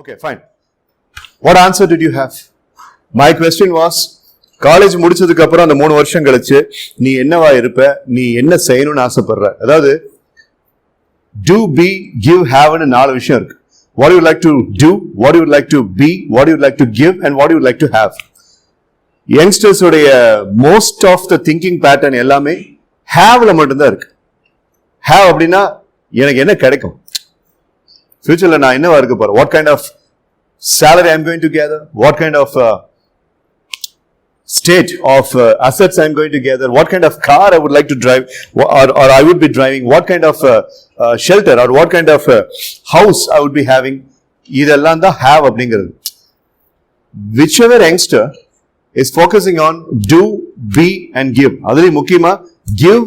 Okay, fine. What answer did you have? My question was, college முடிச்சதுக்கு அப்புறம் அந்த 3 வருஷம் கழிச்சு நீ என்னவா இருப்ப, நீ என்ன செய்யணும்னு ஆசைப்படுற? அதாவது do, be, give, haveன்னு 4 விஷயம் இருக்கு. What do you like to do? What do you like to be? What do you like to give? And what do you like to have? Youngsters உடைய most of the thinking pattern எல்லாமே haveல மட்டும்தான் இருக்கு. Have அப்படின்னா எனக்கு என்ன கிடைக்கும், ஃபியூச்சர்ல நான் என்னவா இருக்க போறேன், what kind of salary I'm going to gather, what kind of state of assets I'm going to gather, what kind of car I would like to drive or I would be driving, what kind of shelter or what kind of house I would be having. இதெல்லாம் தான் have அப்படிங்கிறது. Whichever youngster is focusing on do, be and give. அதுலயும் முக்கியமா give,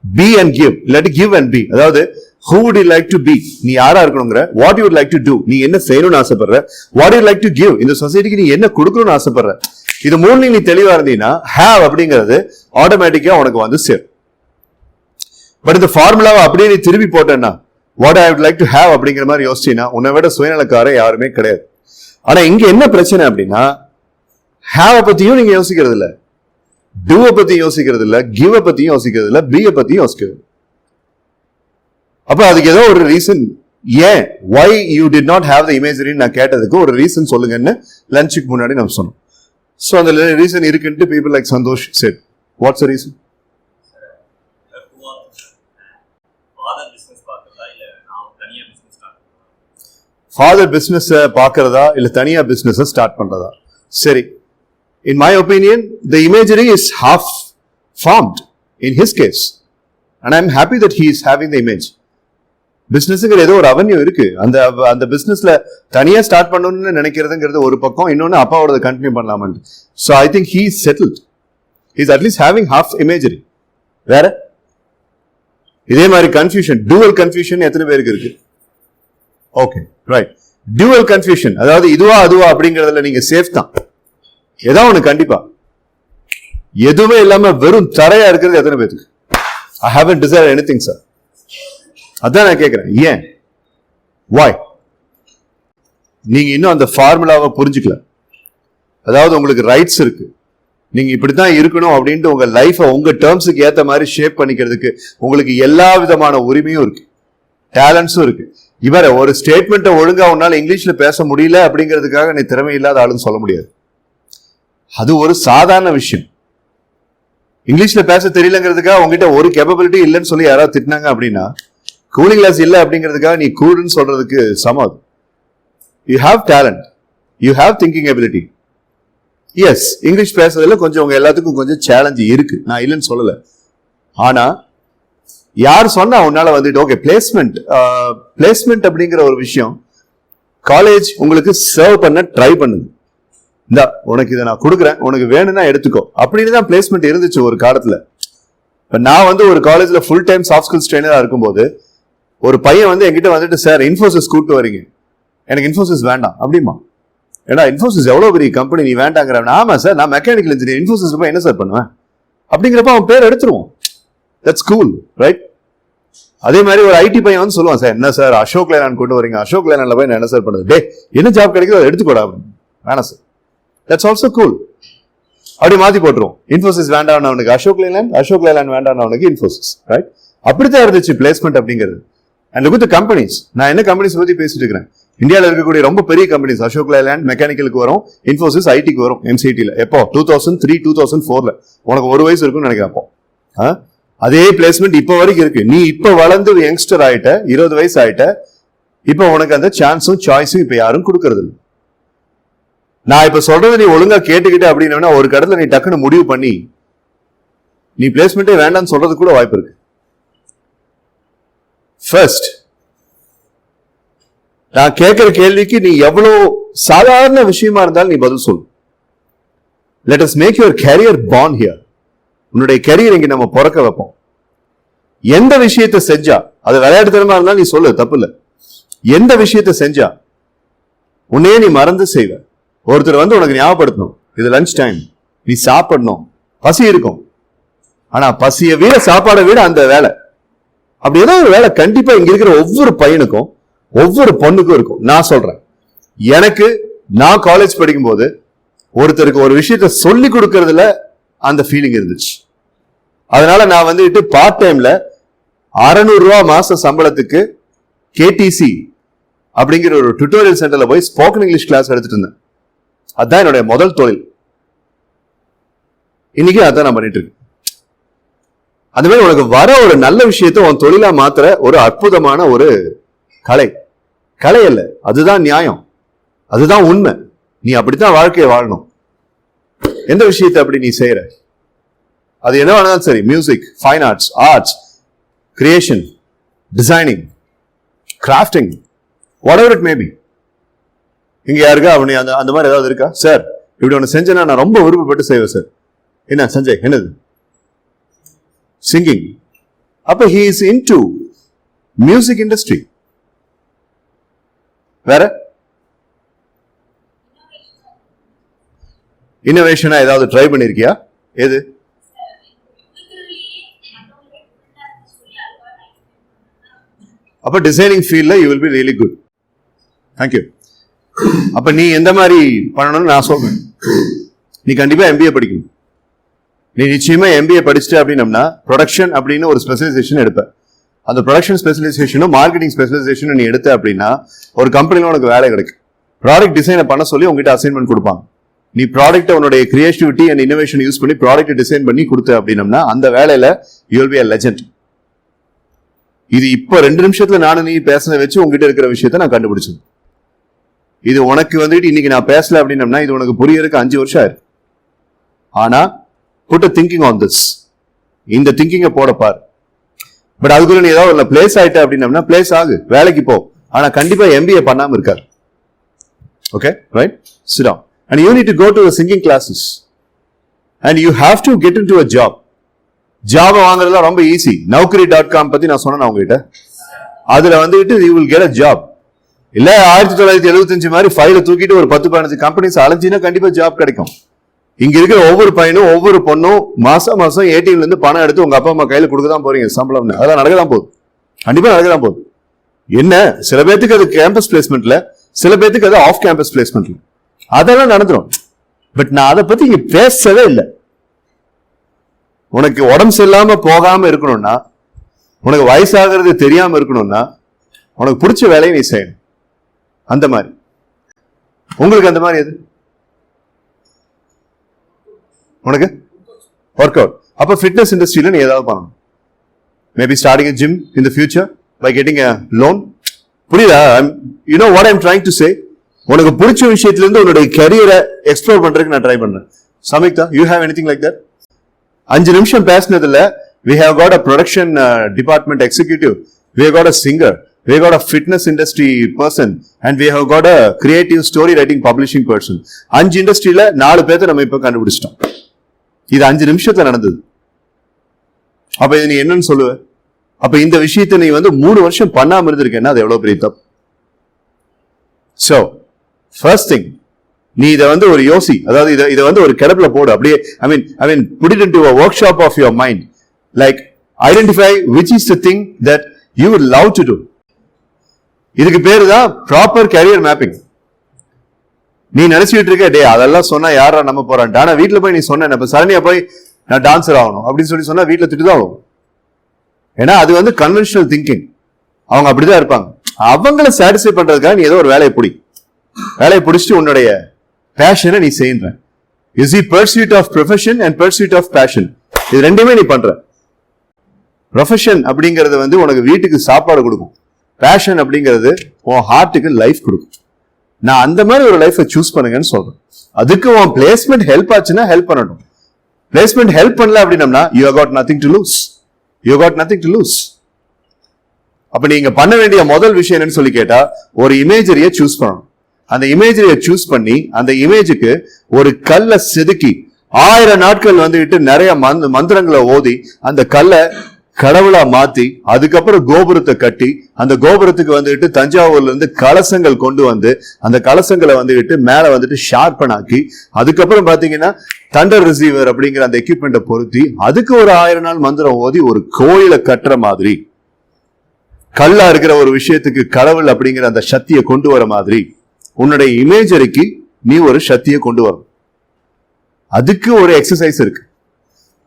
be and give, இல்லாட்டி give and be. அதாவது who would you like to be, நீ யாரா இருக்கணும்ங்கற, what you would like to do, நீ என்ன செய்யணும்னு ஆசைப்படுற, what you like to give, இந்த சொசைட்டிக்கு நீ என்ன கொடுக்கணும்னு ஆசைப்படுற. இது மூணுல நீ தெளிவா இருந்தீனா have அப்படிங்கிறது ஆட்டோமேட்டிக்கா உனக்கு வந்து சேரும். பட் இந்த ஃபார்முலாவை அப்படியே நீ திருப்பி போட்டேன்னா what I would like to have அப்படிங்கிற மாதிரி யோசிச்சீனா உன்னை விட சுயநலக்காரர் யாருமே கிடையாது. ஆனா இங்க என்ன பிரச்சனை அப்படின்னா have பத்தியும் நீங்க யோசிக்கிறது இல்ல, do பத்தியும் யோசிக்கிறது இல்ல, give பத்தியும் யோசிக்கிறது இல்ல, be பத்தியும் யோசிக்கிறது. அப்ப அதுக்கு ஏதோ ஒரு ரீசன், ஏன் why you did not have the imagery நான் கேட்டதுக்கு ஒரு ரீசன் சொல்லுங்கன்னு லஞ்சுக்கு முன்னாடி நம்ம சொன்னோம். சோ அந்த ரீசன் இருக்குன்னு people like Santosh said. What's the reason? Father business பார்க்கறதா இல்ல தனியா பிசினஸ் ஸ்டார்ட் பண்றதா? சரி, in my opinion the imagery is half formed in his case and I'm happy that he is having the image. பிசினஸ்ங்கிற ஏதோ ஒரு avenue இருக்கு, அந்த பிசினஸ்ல தனியா ஸ்டார்ட் பண்ணணும்னு நினைக்கிறதுங்கிறது ஒரு பக்கம், இன்னொன்னு அப்பாவோட கண்டினியூ பண்ணலாம்னு. So I think he is settled, he is at least having half imagery. வேற இதே மாதிரி கன்ஃபியூஷன், dual confusion எத்தனை பேருக்கு இருக்கு? ஓகே ரைட், dual confusion அதாவது இதுவா அதுவா அப்படிங்கறதுல நீங்க சேஃப் தான். ஏதாவது ஒண்ணு கண்டிப்பா, எதுவுமே இல்லாம வெறும் தரையா இருக்கிறது எத்தனை பேருக்கு? I haven't decided anything sir. அதான் நான் கேட்கிறேன், ஏன், why? நீங்க இன்னும் அந்த ஃபார்முலாவை புரிஞ்சுக்கல. அதாவது உங்களுக்கு ரைட்ஸ் இருக்கு, நீங்க இப்படித்தான் இருக்கணும் அப்படின்ட்டு உங்க லைஃபை உங்க டேர்ம்ஸுக்கு ஏத்த மாதிரி ஷேப் பண்ணிக்கிறதுக்கு உங்களுக்கு எல்லா விதமான உரிமையும் இருக்கு, டேலண்ட்ஸும் இருக்கு. இவர ஒரு ஸ்டேட்மெண்ட்டை ஒழுங்கா உன்னால இங்கிலீஷ்ல பேச முடியல அப்படிங்கிறதுக்காக நீ திறமை இல்லாத ஆளுன்னு சொல்ல முடியாது. அது ஒரு சாதாரண விஷயம். இங்கிலீஷ்ல பேச தெரியலங்கிறதுக்காக உங்ககிட்ட ஒரு கேப்பபிலிட்டி இல்லைன்னு சொல்லி யாராவது திட்டினாங்க அப்படின்னா, கூலிங் கிளாஸ் இல்ல அப்படிங்கிறதுக்காக நீ கூடுன்னு சொல்றதுக்கு சமம். You have talent, you have thinking ability. Yes, English பேசுறதுல கொஞ்சம் உங்க எல்லாத்துக்கும் கொஞ்சம் சேலஞ்சு இருக்கு, நான் இல்லைன்னு சொல்லல. ஆனா யார் சொன்னா உன்னால வந்துட்டு ஓகே பிளேஸ்மெண்ட் அப்படிங்கிற ஒரு விஷயம் காலேஜ் உங்களுக்கு சர்வ் பண்ண ட்ரை பண்ணுது. இந்த உனக்கு இதை நான் கொடுக்குறேன், உனக்கு வேணும்னா எடுத்துக்கோ அப்படின்னு தான் பிளேஸ்மெண்ட் இருந்துச்சு ஒரு காலத்துல. நான் வந்து ஒரு காலேஜ்ல ஃபுல் டைம் சாஃப்ட் ஸ்கில்ஸ் ட்ரெயினரா இருக்கும்போது ஒரு பையன் வந்து என்கிட்ட வந்துட்டு, சார் இன்ஃபோசிஸ் கூப்பிட்டு வரீங்க, எனக்கு இன்ஃபோசிஸ் வேண்டாம் அப்படிமா. ஏன்னா இன்ஃபோசிஸ் எவ்வளவு பெரிய கம்பெனி, நீ வேண்டாங்கிற. ஆமா சார், நான் மெக்கானிக்கல் இன்ஜினியர், இன்ஃபோசிஸ் போய் என்ன சார் பண்ணுவேன் அப்படிங்கிறப்ப அவன் பேர் எடுத்துருவோம். That's cool right. அதே மாதிரி ஒரு ஐடி பையன் வந்து சொல்லுவான், சார் என்ன சார் அசோக் லேலாண்ட் கொண்டு வரீங்க, அசோக் லேலாண்ட்ல போய் நான் என்ன சார் பண்ணுது, டே என்ன ஜாப் கிடைக்குதோ அதை எடுத்துக்கூடா, வேணாம் சார். That's also cool. அப்படி மாத்தி போட்டுருவோம், இன்ஃபோசிஸ் வேண்டாம் அவனுக்கு அசோக் லேலாண்ட், அசோக் லேலாண்ட் வேண்டாம் அவனுக்கு இன்ஃபோசிஸ், ரைட். அப்படித்தான் இருந்துச்சு பிளேஸ்மெண்ட் அப்படிங்கிறது. And look at the companies. நான் என்ன கம்பெனிஸ் பத்தி பேசிட்டு இருக்கிறேன், இந்தியாவில் இருக்கக்கூடிய ரொம்ப பெரிய கம்பெனிஸ். அசோக் லேலாண்ட் மெக்கானிக்கலுக்கு வரும், இன்ஃபோசிஸ் ஐடிக்கு வரும் எம்சிடில. எப்போ 2003 2004ல, உனக்கு 1 வயசு இருக்குன்னு நினைக்கிறேன். அப்போ அதே பிளேஸ்மெண்ட் இப்ப வரைக்கும் இருக்கு. நீ இப்ப வளர்ந்து யங்ஸ்டர் ஆயிட்ட, 20 வயசு ஆயிட்ட, இப்ப உனக்கு அந்த சான்ஸும் சாய்ஸும் இப்ப யாரும் கொடுக்கறது இல்லை. நான் இப்ப சொல்றது நீ ஒழுங்கா கேட்டுக்கிட்ட அப்படின்னா ஒரு கடத்துல நீ டக்குன்னு முடிவு பண்ணி நீ பிளேஸ்மெண்டே வேண்டாம்னு சொல்றது கூட வாய்ப்பு இருக்கு. ஃபர்ஸ்ட் நான் கேட்கிற கேள்விக்கு நீ எவ்வளவு சாதாரண விஷயமா இருந்தாலும் நீ பதில் சொல்லு. Let us make your career born here. உன்னுடைய கேரியர் இங்க நம்ம பிறக்க வைப்போம். எந்த விஷயத்தை செஞ்சா, அது விளையாட்டுத்தனமா இருந்தாலும் நீ சொல்லு, தப்பு இல்லை. எந்த விஷயத்தை செஞ்சா உன்னையே நீ மறந்து செய்வ. ஒருத்தர் வந்து உனக்கு ஞாபகப்படுத்தணும், இது லஞ்ச் டைம், நீ சாப்பிடணும், பசி இருக்கும். ஆனா பசியை விட சாப்பாடை விட அந்த வேலை, அப்படி ஏதோ ஒரு வேலை கண்டிப்பா இங்க இருக்கிற ஒவ்வொரு பையனுக்கும் ஒவ்வொரு பொண்ணுக்கும் இருக்கும். நான் சொல்றேன், எனக்கு நான் காலேஜ் படிக்கும் போது ஒருத்தருக்கு ஒரு விஷயத்த சொல்லி கொடுக்கறதுல அந்த ஃபீலிங் இருந்துச்சு. அதனால நான் வந்துட்டு பார்ட் டைம்ல 600 ரூபாய் மாச சம்பளத்துக்கு கேடிசி அப்படிங்கிற ஒரு டுட்டோரியல் சென்டர்ல போய் ஸ்போக்கன் இங்கிலீஷ் கிளாஸ் எடுத்துட்டு இருந்தேன். அதுதான் என்னுடைய முதல் தொழில். இன்னைக்கு அதான் நான் பண்ணிட்டு இருக்கேன். அந்த மாதிரி உனக்கு வர ஒரு நல்ல விஷயத்த உன் தொழிலா மாத்திர ஒரு அற்புதமான ஒரு கலை அல்ல, அதுதான் நியாயம், அதுதான் உண்மை. நீ அப்படித்தான் வாழ்க்கையை வாழணும். எந்த விஷயத்தை அப்படி நீ செய்யற, அது என்ன வேணாலும் சரி, music, fine arts, arts, creation, designing, crafting, whatever it may be. இங்க யாருக்கா அவனி அந்த மாதிரி ஏதாவது இருக்கா? சார் இப்படி ஒண்ணு செஞ்சேன்னா நான் ரொம்ப விருப்பப்பட்டு செய்வேன் சார். என்ன சஞ்சய், என்னது? சிங்கிங். அப்ப he is into music industry. வேற இன்னோவேஷனா ஏதாவது ட்ரை பண்ணிருக்கியா? எது? அப்ப டிசைனிங் ஃபீல்ட்ல you will be really good. Thank you. அப்ப நீ எந்த மாதிரி பண்ணணும்னு நான் சொல்றேன். நீ கண்டிப்பா எம்பிஏ படிக்கணும். நீ நிச்சயமா எம்பிஏ படிச்சுட்டு அப்படின்னம்னா ப்ரொடக்ஷன் அப்படின்னு ஒரு ஸ்பெஷலைசேஷன் எடுப்ப. அந்த ப்ரொடக்ஷன் ஸ்பெஷலைசேஷனும் மார்க்கெட்டிங் ஸ்பெஷலைசேஷனும் நீ எடுத்த அப்படின்னா ஒரு கம்பெனில உனக்கு வேலை கிடைக்கும். ப்ராடக்ட் டிசைனை பண்ண சொல்லி உங்ககிட்ட அசைன்மெண்ட் கொடுப்பாங்க. நீ ப்ராடக்ட் உன்னுடைய கிரியேட்டிவிட்டி அண்ட் இன்னோவேஷன் யூஸ் பண்ணி ப்ராடக்ட் டிசைன் பண்ணி கொடுத்த அப்படின்னம்னா அந்த வேலையில you will be a legend. இது இப்ப 2 நிமிஷத்துல நானும் நீ பேசின வச்சு உங்ககிட்ட இருக்கிற விஷயத்த நான் கண்டுபிடிச்சது. இது உனக்கு வந்துட்டு இன்னைக்கு நான் பேசல அப்படின்னம்னா இது உனக்கு புரியறதுக்கு 5 வருஷம் ஆயிரு. ஆனா put a thinking on this. இந்த திங்கிங்க போட பாரு. பட் அதுக்குள்ள நீ ஏதாவது பிளேஸ் ஆயிட்ட அப்படின்னம்னா பிளேஸ் ஆகு, வேலைக்கு போ. ஆனா கண்டிப்பா எம்பிஏ பண்ணாம இருக்காரு. Okay, right? Sit down. And you need to go to the singing classes. And you have to get into a job. Job வாங்குறதுலாம் ரொம்ப ஈஸி. naukri.com பத்தி நான் சொன்னேன் உங்ககிட்ட. அதுல வந்துட்டு you will get a job. இல்ல 1975 மாதிரி ஃபைல தூக்கிட்டு ஒரு 10-15 கம்பெனிஸ் அலைஞ்சினா கண்டிப்பா ஜாப் கிடைக்கும். இங்க இருக்கிற ஒவ்வொரு பையனும் ஒவ்வொரு பொண்ணும் மாசம் ஏடிஎம்ல இருந்து பணம் எடுத்து உங்க அப்பா அம்மா கையில கொடுக்க தான் போறீங்க சம்பளம். அதான் நடக்கதான் போகுது, கண்டிப்பா நடக்கதான் போகுது. என்ன சில பேத்துக்கு அது கேம்பஸ் பிளேஸ்மெண்ட்ல, சில பேத்துக்கு அது ஆஃப் கேம்பஸ் பிளேஸ்மெண்ட்ல, அதெல்லாம் நடந்துரும். பட் நான் அதை பத்தி இங்க பேசவே இல்லை. உனக்கு உடம்பு சரியில்லாம போகாம இருக்கணும்னா, உனக்கு வயசாகிறது தெரியாம இருக்கணும்னா உனக்கு பிடிச்ச வேலையை நீ செய்யணும். அந்த மாதிரி உங்களுக்கு அந்த மாதிரி எது உனக்கு? Work out. அப்ப ஃபிட்னஸ் இண்டஸ்ட்ரியில நீ ஏதாவது பண்ணணும். Maybe starting a gym in the future by getting a loan. புரியுதா? you know what I'm trying to say. உனக்கு பிடிச்ச விஷயத்துல இருந்து உன்னுடைய கரியரை எக்ஸ்ப்ளோர் பண்றதுக்கு நான் ட்ரை பண்றேன். Samiktha, you have anything like that? 5 நிமிஷம் பேசினதுல we have got a production department executive, we have got a singer, we have got a fitness industry person, and we have got a creative story writing publishing person. 5 இண்டஸ்ட்ரியில 4 பேர்த்த நம்ம இப்ப கண்டுபிடிச்சிட்டோம். இது 5 நிமிஷத்துல நடந்தது. அப்ப இது நீ என்னன்னு சொல்லுவ? அப்ப இந்த விஷயத்தை நீ 3 வருஷம் பண்ணாம இருந்திருக்கேன்னா அது எவ்வளவு பெரிய தப்பு. So first thing, நீ இதை ஒரு யோசி. அதாவது இதை ஒரு கிடப்புல போடு. அப்படியே I mean put it into a workshop of your mind. Like identify which is the thing that you would love to do. இதுக்கு பேரு தான் ப்ராப்பர் கேரியர் மேப்பிங். நீ நினைச்சுட்டு இருக்க, டே அதெல்லாம் சொன்னா யாரா நம்ம போறான். ஆனா வீட்டுல போய் நீ சொன்ன, இப்ப சரணியா போய் நான் டான்சர் ஆகணும் அப்படின்னு சொன்னா வீட்டுல திட்டுதான் ஆகும். ஏன்னா அது கன்வென்ஷனல் திங்கிங். அவங்க அப்படிதான் இருப்பாங்க. அவங்கள சாட்டிஸ்ஃபை பண்றதுக்காக நீ ஏதோ ஒரு வேலையை பிடிச்சிட்டு உன்னுடைய பேஷனை நீ செய்யற. You see, pursuit of profession and pursuit of passion. இது ரெண்டுமே நீ பண்ற. ப்ரொஃபஷன் அப்படிங்கிறது உனக்கு வீட்டுக்கு சாப்பாடு கொடுக்கும். பேஷன் அப்படிங்கிறது உன் ஹார்ட்டுக்கு லைஃப் கொடுக்கும். நான் அந்த மாதிரி ஒரு லைஃபை சூஸ் பண்ணுங்கன்னு சொல்றேன். அதுக்கு உன் பிளேஸ்மெண்ட் ஹெல்ப் ஆச்சுன்னா ஹெல்ப் பண்ணணும். பிளேஸ்மெண்ட் ஹெல்ப் பண்ணல அப்படின்னம்னா you have got nothing to lose. You have got nothing to lose. அப்ப நீங்க பண்ண வேண்டிய முதல் விஷயம் என்னன்னு சொல்லி கேட்டா, ஒரு இமேஜரியை சூஸ் பண்ணணும். அந்த இமேஜரியை சூஸ் பண்ணி அந்த இமேஜுக்கு ஒரு கல்லை செதுக்கி 1000 நாட்கள் நிறைய மந்திரங்களை ஓதி அந்த கல்லை கடவுளா மாத்தி அதுக்கப்புறம் கோபுரத்தை கட்டி அந்த கோபுரத்துக்கு தஞ்சாவூர்ல இருந்து கலசங்கள் கொண்டு வந்து அந்த கலசங்களை மேல ஷார்பன் ஆக்கி அதுக்கப்புறம் பாத்தீங்கன்னா தண்டர் ரிசீவர் அப்படிங்கிற அந்த எக்யூப்மெண்ட்டை பொருத்தி அதுக்கு ஒரு 1000 நாள் மந்திரம் ஓதி ஒரு கோயிலை கட்டுற மாதிரி கல்லா இருக்கிற ஒரு விஷயத்துக்கு கடவுள் அப்படிங்கிற அந்த சக்தியை கொண்டு வர மாதிரி உன்னுடைய இமேஜரிக்கு நீ ஒரு சக்தியை கொண்டு வரும். அதுக்கு ஒரு எக்ஸசைஸ் இருக்கு.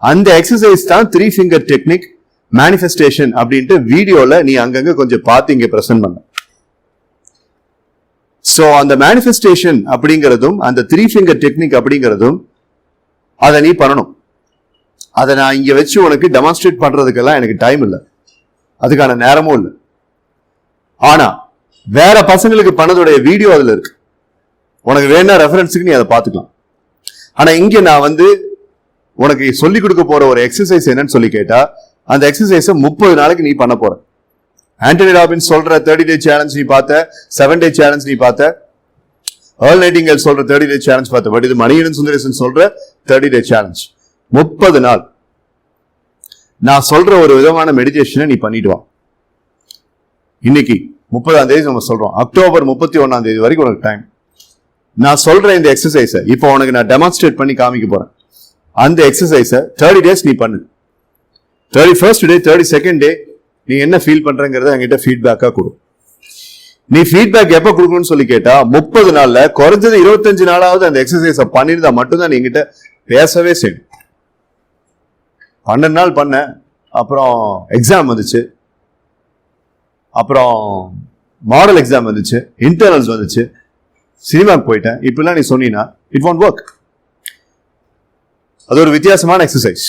அந்த எக்ஸசைஸ் தான் 3 finger டெக்னிக் மேனிஃபெஸ்டேஷன் அப்படின்ட்டு வீடியோல நீ அங்கங்க கொஞ்சம் பார்த்து இங்க பிரசன்ட் பண்ண. சோ அந்த மேனிஃபெஸ்டேஷன் அப்படிங்கிறதும் அந்த 3 finger டெக்னிக் அப்படிங்கிறதும் அதை நீ பண்ணணும். அதை நான் இங்க வச்சு உனக்கு டெமான்ஸ்ட்ரேட் பண்றதுக்கெல்லாம் எனக்கு டைம் இல்லை, அதுக்கான நேரமும் இல்லை. ஆனா வேற பசங்களுக்கு பண்ணதோடைய வீடியோ அதுல இருக்கு, உனக்கு வேணா ரெஃபரன்ஸுக்கு நீ அதை பார்த்துக்கலாம். ஆனா இங்க நான் உனக்கு சொல்லி கொடுக்க போற ஒரு எக்ஸசைஸ் என்னன்னு சொல்லி கேட்டா, அந்த எக்ஸசைஸை 30 நாளைக்கு நீ பண்ண போற. ஆண்டனி ராபின்ஸ் சொல்ற 30 day சேலஞ்ச் நீ பார்த்த, 7 day சேலஞ்ச் நீ பார்த்த, ஏர்ல் நைட்டிங்கேல் சொல்ற 30 day சேலஞ்ச் பார்த்த. பட் இது மணிகண்டன் சுந்தரேசன் சொல்ற 30 day சேலஞ்ச். 30 நாள் நான் சொல்ற ஒரு விதமான மெடிடேஷனை நீ பண்ணிட்டு வா. இன்னைக்கு 30ஆம் தேதி நம்ம சொல்றோம், அக்டோபர் 31ஆம் தேதி வரைக்கும் உனக்கு டைம். நான் சொல்ற இந்த எக்ஸசைஸை இப்போ உனக்கு நான் டெமான்ஸ்ட்ரேட் பண்ணி காமிக்க போறேன். அந்த எக்ஸசைஸை 30 days நீ பண்ணு. 31st day 32nd day நீ என்ன ஃபீல் பண்றங்கிறத என்கிட்ட ஃபீட்பேக்கா கொடு. நீ ஃபீட்பேக் எப்ப கொடுக்கணும்னு சொல்லி கேட்டா, 30 நாள்ல குறைஞ்சது 25 நாளாவது அந்த எக்ஸசைஸை பண்ணிருந்தா மட்டும்தான் நீ என்கிட்ட பேசவே செய்யணும். 12 நாள் பண்ண, அப்புறம் எக்ஸாம் வந்துச்சு, அப்புறம் மாடல் எக்ஸாம் வந்துச்சு, இன்டர்னல்ஸ் வந்துச்சு, சினிமாக்கு போயிட்டேன், இப்பெல்லாம் நீ சொன்னீங்கன்னா இட் வான்ட் ஒர்க். அது ஒரு வித்தியாசமான எக்ஸசைஸ்.